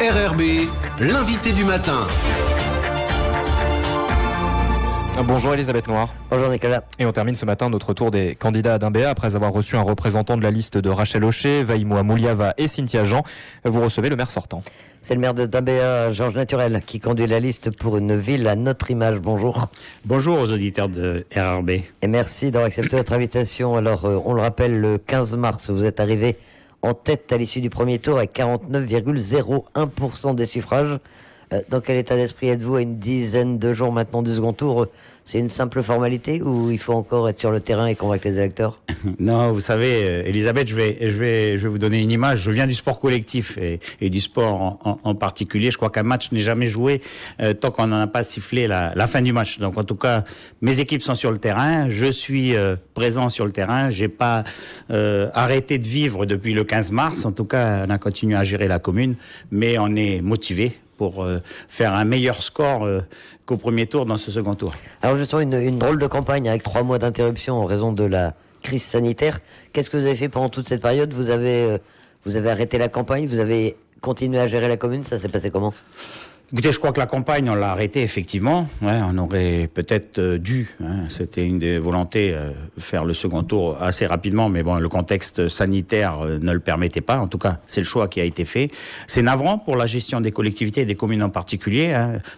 RRB, l'invité du matin. Bonjour Elisabeth Noir. Bonjour Nicolas. Et on termine ce matin notre tour des candidats à Dimbéa après avoir reçu un représentant de la liste de Rachel Hochet, Vaïmoa Mouliava et Cynthia Jean. Vous recevez le maire sortant. C'est le maire de Dimbéa, Georges Naturel, qui conduit la liste pour une ville à notre image. Bonjour. Bonjour aux auditeurs de RRB. Et merci d'avoir accepté notre invitation. Alors, on le rappelle, le 15 mars, vous êtes arrivé en tête à l'issue du premier tour avec 49,01% des suffrages. Dans quel état d'esprit êtes-vous à une dizaine de jours maintenant du second tour? C'est une simple formalité ou il faut encore être sur le terrain et convaincre les électeurs? Non, vous savez, Elisabeth, je vais vous donner une image. Je viens du sport collectif et du sport en particulier. Je crois qu'un match n'est jamais joué tant qu'on n'en a pas sifflé la fin du match. Donc, en tout cas, mes équipes sont sur le terrain. Je suis présent sur le terrain. J'ai pas arrêté de vivre depuis le 15 mars. En tout cas, on a continué à gérer la commune, mais on est motivé pour faire un meilleur score qu'au premier tour dans ce second tour. Alors justement, une drôle de campagne avec 3 mois d'interruption en raison de la crise sanitaire. Qu'est-ce que vous avez fait pendant toute cette période? Vous avez arrêté la campagne? Vous avez continué à gérer la commune? Ça s'est passé comment? Écoutez, je crois que la campagne, on l'a arrêtée effectivement. Ouais, on aurait peut-être dû. C'était une des volontés faire le second tour assez rapidement, mais bon, le contexte sanitaire ne le permettait pas. En tout cas, c'est le choix qui a été fait. C'est navrant pour la gestion des collectivités et des communes en particulier.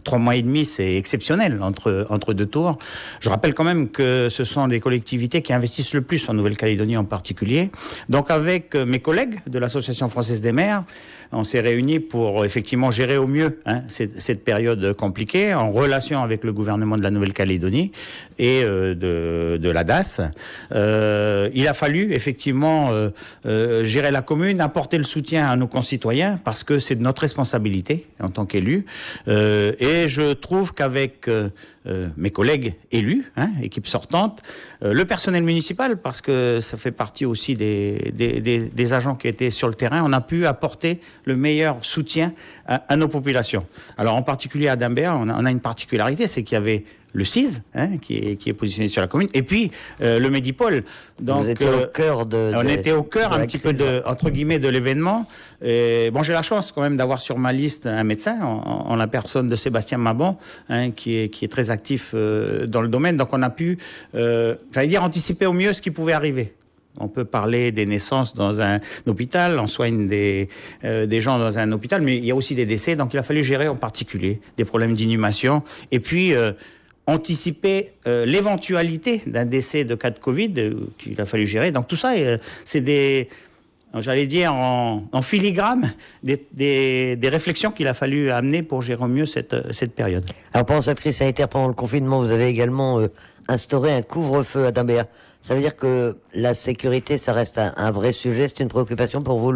3 mois et demi, c'est exceptionnel entre deux tours. Je rappelle quand même que ce sont les collectivités qui investissent le plus en Nouvelle-Calédonie en particulier. Donc, avec mes collègues de l'Association française des maires, on s'est réunis pour effectivement gérer au mieux cette période compliquée en relation avec le gouvernement de la Nouvelle-Calédonie et de la DAS. Il a fallu effectivement gérer la commune, apporter le soutien à nos concitoyens parce que c'est de notre responsabilité en tant qu'élus. Et je trouve qu'avec mes collègues élus, équipe sortante, le personnel municipal, parce que ça fait partie aussi des agents qui étaient sur le terrain, on a pu apporter le meilleur soutien à nos populations. Alors en particulier à Dimbéa, on a une particularité, c'est qu'il y avait le CIS, qui est positionné sur la commune, et puis le Médipôle. Donc, vous étiez au cœur on était au cœur un petit peu entre guillemets de l'événement. Et, bon, j'ai la chance quand même d'avoir sur ma liste un médecin, en la personne de Sébastien Mabon, qui est très actif dans le domaine. Donc on a pu, j'allais dire, anticiper au mieux ce qui pouvait arriver. On peut parler des naissances dans un hôpital, on soigne des gens dans un hôpital, mais il y a aussi des décès, donc il a fallu gérer en particulier des problèmes d'inhumation. Et puis, anticiper l'éventualité d'un décès de cas de Covid qu'il a fallu gérer. Donc tout ça, c'est j'allais dire en filigrane, des réflexions qu'il a fallu amener pour gérer au mieux cette période. Alors pendant cette crise sanitaire, pendant le confinement, vous avez également instauré un couvre-feu à Dimbéa. Ça veut dire que la sécurité, ça reste un vrai sujet. C'est une préoccupation pour vous,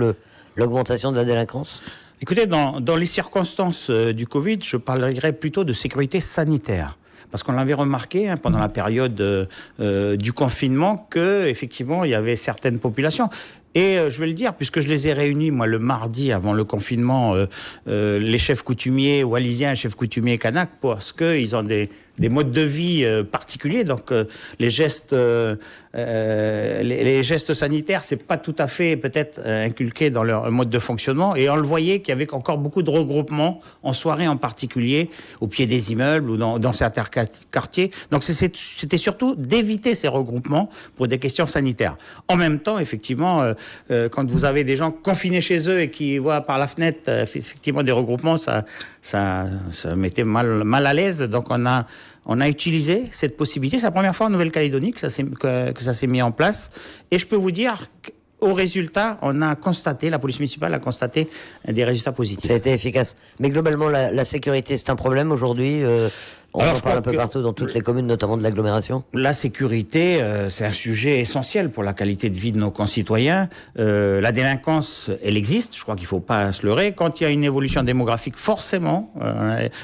l'augmentation de la délinquance? Écoutez, dans les circonstances du Covid, je parlerais plutôt de sécurité sanitaire. Parce qu'on l'avait remarqué pendant la période du confinement que effectivement il y avait certaines populations. Et je vais le dire, puisque je les ai réunis, moi, le mardi avant le confinement, les chefs coutumiers wallisiens, chefs coutumiers kanak, parce qu'ils ont des modes de vie particuliers. Donc, les gestes sanitaires, c'est pas tout à fait peut-être inculqué dans leur mode de fonctionnement. Et on le voyait qu'il y avait encore beaucoup de regroupements en soirée en particulier, au pied des immeubles ou dans certains quartiers. Donc, c'était surtout d'éviter ces regroupements pour des questions sanitaires. En même temps, effectivement, quand vous avez des gens confinés chez eux et qui voient par la fenêtre effectivement des regroupements, ça mettait mal à l'aise. Donc on a utilisé cette possibilité. C'est la première fois en Nouvelle-Calédonie que ça s'est mis en place. Et je peux vous dire qu'au résultat, la police municipale a constaté des résultats positifs. Ça a été efficace. Mais globalement, la sécurité, c'est un problème aujourd'hui On en parle un peu partout dans toutes les communes, notamment de l'agglomération. La sécurité, c'est un sujet essentiel pour la qualité de vie de nos concitoyens. La délinquance, elle existe. Je crois qu'il ne faut pas se leurrer. Quand il y a une évolution démographique, forcément,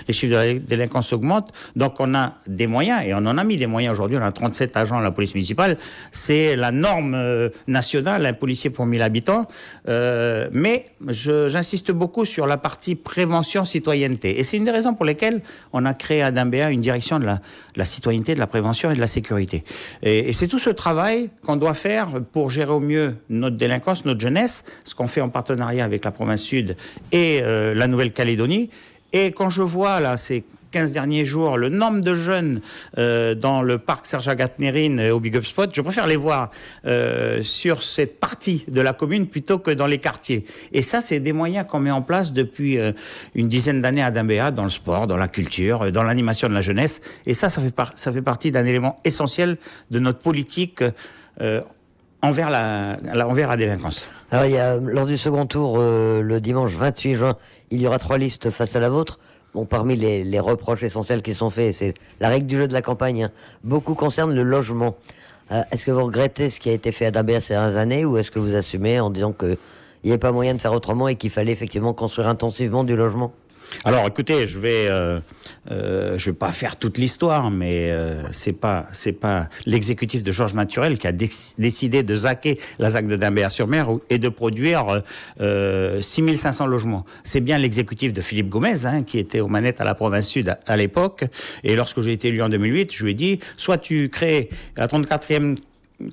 les chiffres de la délinquance augmentent. Donc, on a des moyens, et on en a mis des moyens aujourd'hui. On a 37 agents à la police municipale. C'est la norme nationale, un policier pour 1000 habitants. Mais j'insiste beaucoup sur la partie prévention citoyenneté. Et c'est une des raisons pour lesquelles on a créé à Dimbéa d'AMBA une direction de la citoyenneté, de la prévention et de la sécurité. Et c'est tout ce travail qu'on doit faire pour gérer au mieux notre délinquance, notre jeunesse, ce qu'on fait en partenariat avec la province Sud et la Nouvelle-Calédonie. Et quand je vois là ces 15 derniers jours, le nombre de jeunes dans le parc Serja-Gatnerine au Big Up Spot, je préfère les voir sur cette partie de la commune plutôt que dans les quartiers. Et ça, c'est des moyens qu'on met en place depuis une dizaine d'années à Dambéa, dans le sport, dans la culture, dans l'animation de la jeunesse. Et ça fait partie d'un élément essentiel de notre politique envers la délinquance. Alors, lors du second tour, le dimanche 28 juin, il y aura 3 listes face à la vôtre. Bon, parmi les reproches essentiels qui sont faits, c'est la règle du jeu de la campagne, hein. Beaucoup concernent le logement. Est-ce que vous regrettez ce qui a été fait à Dambéa ces dernières années, ou est-ce que vous assumez en disant qu'il n'y avait pas moyen de faire autrement et qu'il fallait effectivement construire intensivement du logement ? Alors, écoutez, je vais pas faire toute l'histoire, mais c'est pas l'exécutif de Georges Naturel qui a décidé de zaquer la ZAC de Dambéa-sur-Mer et de produire 6500 logements. C'est bien l'exécutif de Philippe Gomez, hein, qui était aux manettes à la province Sud à l'époque. Et lorsque j'ai été élu en 2008, je lui ai dit, soit tu crées la 34e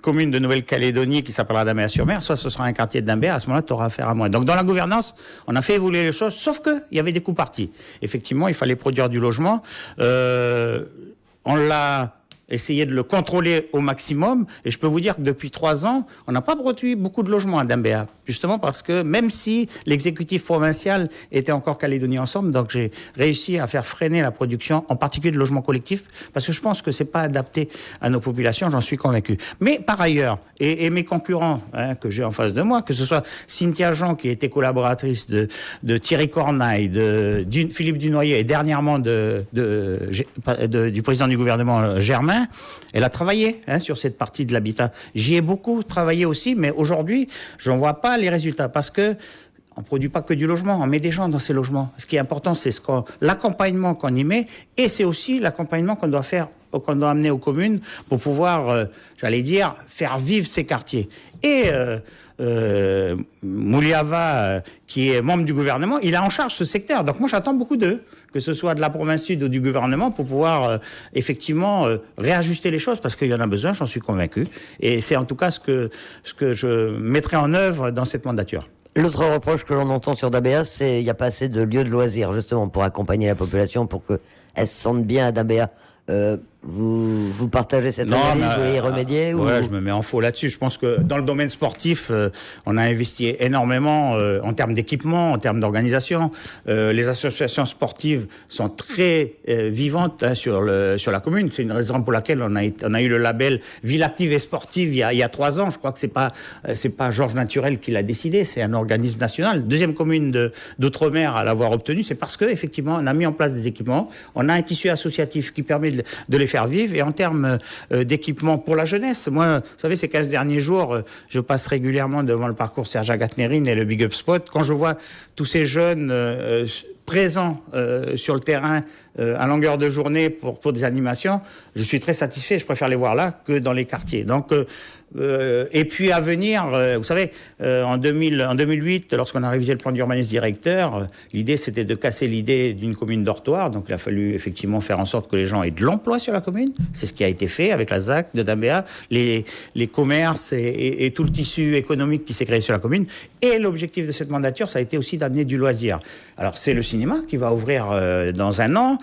commune de Nouvelle-Calédonie qui s'appellera Dambéa-sur-Mer, soit ce sera un quartier de Dambéa, à ce moment-là, tu auras affaire à moi. Donc, dans la gouvernance, on a fait évoluer les choses, sauf qu'il y avait des coups partis. Effectivement, il fallait produire du logement. On l'a essayé de le contrôler au maximum, et je peux vous dire que depuis 3 ans, on n'a pas produit beaucoup de logements à Dambéa, justement parce que même si l'exécutif provincial était encore Calédonie Ensemble, donc j'ai réussi à faire freiner la production, en particulier de logements collectifs, parce que je pense que c'est pas adapté à nos populations, j'en suis convaincu. Mais par ailleurs, et mes concurrents, hein, que j'ai en face de moi, que ce soit Cynthia Jean, qui était collaboratrice de Thierry Corneille, de Philippe Dunoyer, et dernièrement du président du gouvernement Germain, elle a travaillé, hein, sur cette partie de l'habitat. J'y ai beaucoup travaillé aussi, mais aujourd'hui, je n'en vois pas les résultats parce que on ne produit pas que du logement, on met des gens dans ces logements. Ce qui est important, c'est l'accompagnement qu'on y met, et c'est aussi l'accompagnement qu'on doit amener aux communes pour pouvoir, j'allais dire, faire vivre ces quartiers. Et Mouliava, qui est membre du gouvernement, il a en charge ce secteur. Donc moi, j'attends beaucoup d'eux, que ce soit de la province Sud ou du gouvernement, pour pouvoir effectivement réajuster les choses, parce qu'il y en a besoin, j'en suis convaincu. Et c'est en tout cas ce que je mettrai en œuvre dans cette mandature. L'autre reproche que l'on entend sur Dambéa, c'est qu'il n'y a pas assez de lieux de loisirs, justement, pour accompagner la population, pour qu'elle se sente bien à Dambéa. Vous partagez cette analyse, vous voulez y remédier Ouais, je me mets en faux là-dessus. Je pense que dans le domaine sportif, on a investi énormément en termes d'équipement, en termes d'organisation. Les associations sportives sont très vivantes, hein, sur la commune. C'est une raison pour laquelle on a eu le label Ville active et sportive il y a 3 ans. Je crois que c'est pas Georges Naturel qui l'a décidé, c'est un organisme national. Deuxième commune d'outre-mer à l'avoir obtenu, c'est parce que effectivement on a mis en place des équipements. On a un tissu associatif qui permet de les faire vivre. Et en termes d'équipement pour la jeunesse, moi, vous savez, ces 15 derniers jours, je passe régulièrement devant le parcours Serja-Gatnerine et le Big Up Spot. Quand je vois tous ces jeunes présents sur le terrain à longueur de journée pour des animations, je suis très satisfait. Je préfère les voir là que dans les quartiers. Donc, et puis à venir, vous savez, en 2008, lorsqu'on a révisé le plan d'urbanisme directeur, l'idée c'était de casser l'idée d'une commune dortoir. Donc il a fallu effectivement faire en sorte que les gens aient de l'emploi sur la commune. C'est ce qui a été fait avec la ZAC de Dambéa, les commerces et tout le tissu économique qui s'est créé sur la commune. Et l'objectif de cette mandature, ça a été aussi d'amener du loisir. Alors c'est le cinéma qui va ouvrir dans 1 an.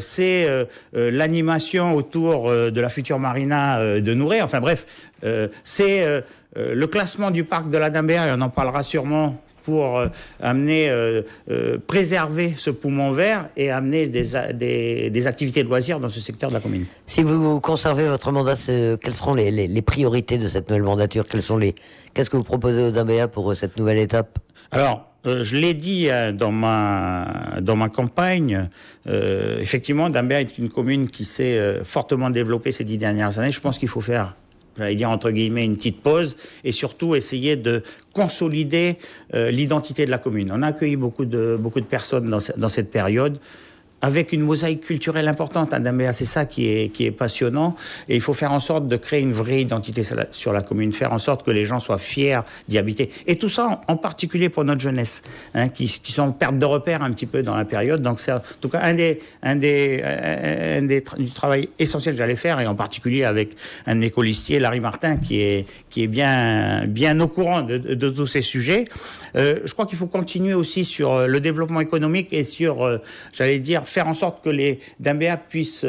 C'est l'animation autour de la future marina de Nouré. Enfin bref, c'est le classement du parc de la Dambéa, et on en parlera sûrement, pour préserver ce poumon vert et amener des activités de loisirs dans ce secteur de la commune. Si vous conservez votre mandat, quelles seront les priorités de cette nouvelle mandature ? Qu'est-ce que vous proposez au Dambéa pour cette nouvelle étape ? Alors, je l'ai dit dans ma campagne, effectivement, Dambéa est une commune qui s'est fortement développée ces 10 dernières années. Je pense qu'il faut faire, j'allais dire entre guillemets, une petite pause, et surtout essayer de consolider l'identité de la commune. On a accueilli beaucoup de personnes dans cette période. avec une mosaïque culturelle importante à Dambéa. C'est ça qui est passionnant. Et il faut faire en sorte de créer une vraie identité sur la commune, faire en sorte que les gens soient fiers d'y habiter. Et tout ça, en particulier pour notre jeunesse, hein, qui sont en perte de repère un petit peu dans la période. Donc c'est en tout cas du travail essentiel que j'allais faire, et en particulier avec un de mes colistiers, Larry Martin, qui est bien au courant de tous ces sujets. Je crois qu'il faut continuer aussi sur le développement économique et sur, j'allais dire, faire en sorte que les Dambéa puissent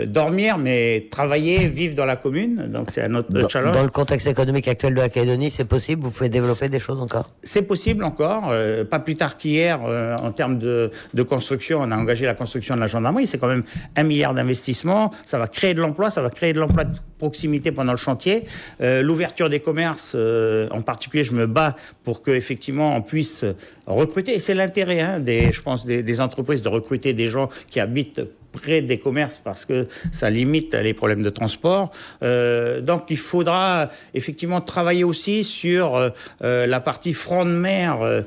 dormir, mais travailler, vivre dans la commune. Donc c'est un autre challenge. Dans le contexte économique actuel de la Calédonie, c'est possible? Vous pouvez développer des choses encore? C'est possible encore. Pas plus tard qu'hier, en termes de construction, on a engagé la construction de la gendarmerie. C'est quand même 1 milliard d'investissements. Ça va créer de l'emploi. Ça va créer de l'emploi de proximité pendant le chantier. L'ouverture des commerces, en particulier, je me bats pour qu'effectivement on puisse recruter. Et c'est l'intérêt, hein, je pense, des entreprises de recruter des gens qui habitent près des commerces, parce que ça limite les problèmes de transport. Donc il faudra effectivement travailler aussi sur la partie front de mer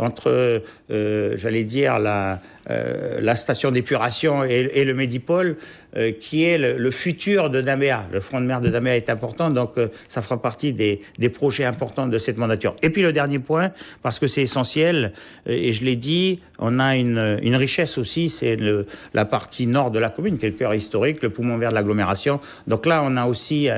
entre, j'allais dire, la station d'épuration et le Médipôle, qui est le futur de Dambéa. Le front de mer de Dambéa est important, donc ça fera partie des projets importants de cette mandature. Et puis le dernier point, parce que c'est essentiel, et je l'ai dit, on a une richesse aussi, c'est la partie nord de la commune, qui est le cœur historique, le poumon vert de l'agglomération. Donc là, on a aussi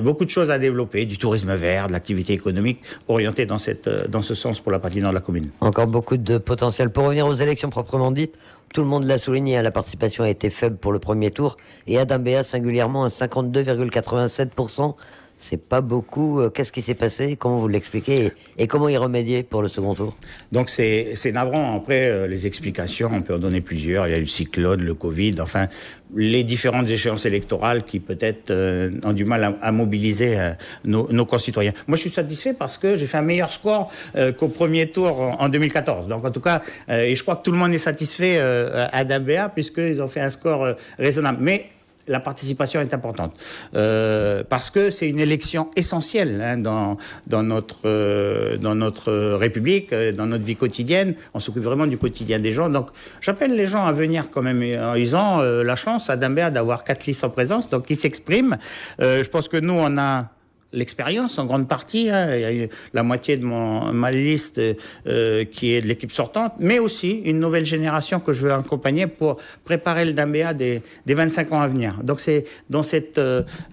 beaucoup de choses à développer, du tourisme vert, de l'activité économique orientée dans ce sens pour la partie nord de la commune. Encore beaucoup de potentiel. Pour revenir aux élections proprement dites, tout le monde l'a souligné, la participation a été faible pour le premier tour, et à Dambéa singulièrement à 52,87%. C'est pas beaucoup. Qu'est-ce qui s'est passé? Comment vous l'expliquez? Et comment y remédier pour le second tour? Donc c'est navrant. Après, les explications, on peut en donner plusieurs. Il y a eu le cyclone, le Covid, enfin, les différentes échéances électorales qui peut-être ont du mal à mobiliser nos concitoyens. Moi, je suis satisfait parce que j'ai fait un meilleur score qu'au premier tour en 2014. Donc en tout cas, et je crois que tout le monde est satisfait à Dambéa, puisqu'ils ont fait un score raisonnable. Mais la participation est importante parce que c'est une élection essentielle, hein, dans notre République, dans notre vie quotidienne. On s'occupe vraiment du quotidien des gens. Donc, j'appelle les gens à venir quand même. Ils ont la chance à Dambéa d'avoir 4 listes en présence, donc ils s'expriment. Je pense que nous, on a l'expérience en grande partie, hein. Il y a eu la moitié de ma liste qui est de l'équipe sortante, mais aussi une nouvelle génération que je veux accompagner pour préparer le Dambéa des 25 ans à venir. Donc c'est dans cette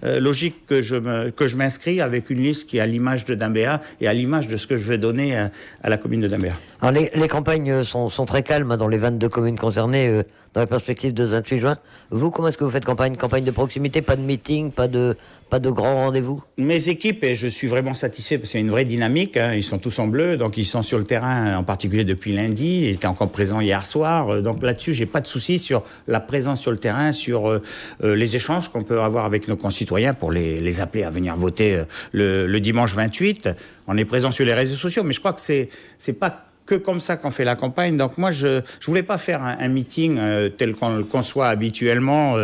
logique que je m'inscris, avec une liste qui est à l'image de Dambéa et à l'image de ce que je veux donner à la commune de Dambéa. Alors les campagnes sont très calmes dans les 22 communes concernées, dans la perspective de 28 juin. Vous, comment est-ce que vous faites campagne? Campagne de proximité, pas de meeting, pas de grands rendez-vous? Mes équipes, et je suis vraiment satisfait parce qu'il y a une vraie dynamique, hein, ils sont tous en bleu, donc ils sont sur le terrain, en particulier depuis lundi, ils étaient encore présents hier soir, donc là-dessus, j'ai pas de souci sur la présence sur le terrain, sur les échanges qu'on peut avoir avec nos concitoyens pour les appeler à venir voter le dimanche 28. On est présent sur les réseaux sociaux, mais je crois que c'est pas que comme ça qu'on fait la campagne. Donc moi, je voulais pas faire un meeting tel qu'on le conçoit habituellement,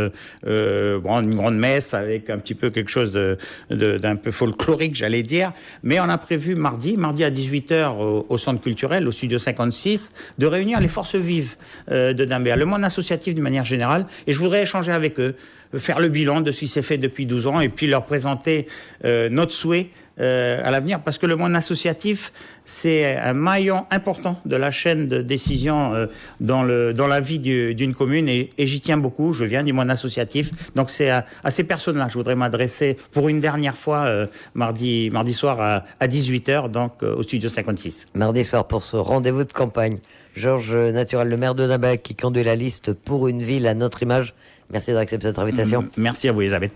une grande messe avec un petit peu quelque chose d'un peu folklorique, j'allais dire. Mais on a prévu mardi à 18h au centre culturel, au studio 56, de réunir les forces vives de Dambéa, le monde associatif d'une manière générale. Et je voudrais échanger avec eux, faire le bilan de ce qui s'est fait depuis 12 ans et puis leur présenter notre souhait à l'avenir, parce que le monde associatif, c'est un maillon important de la chaîne de décision dans la vie d'une commune, et j'y tiens beaucoup. Je viens du monde associatif, donc c'est à ces personnes-là que je voudrais m'adresser pour une dernière fois mardi soir à 18h, donc au studio 56. Mardi soir pour ce rendez-vous de campagne. Georges Naturel, le maire de Dambéa, qui conduit la liste Pour une ville à notre image. Merci d'avoir accepté cette invitation. Merci à vous, Elisabeth.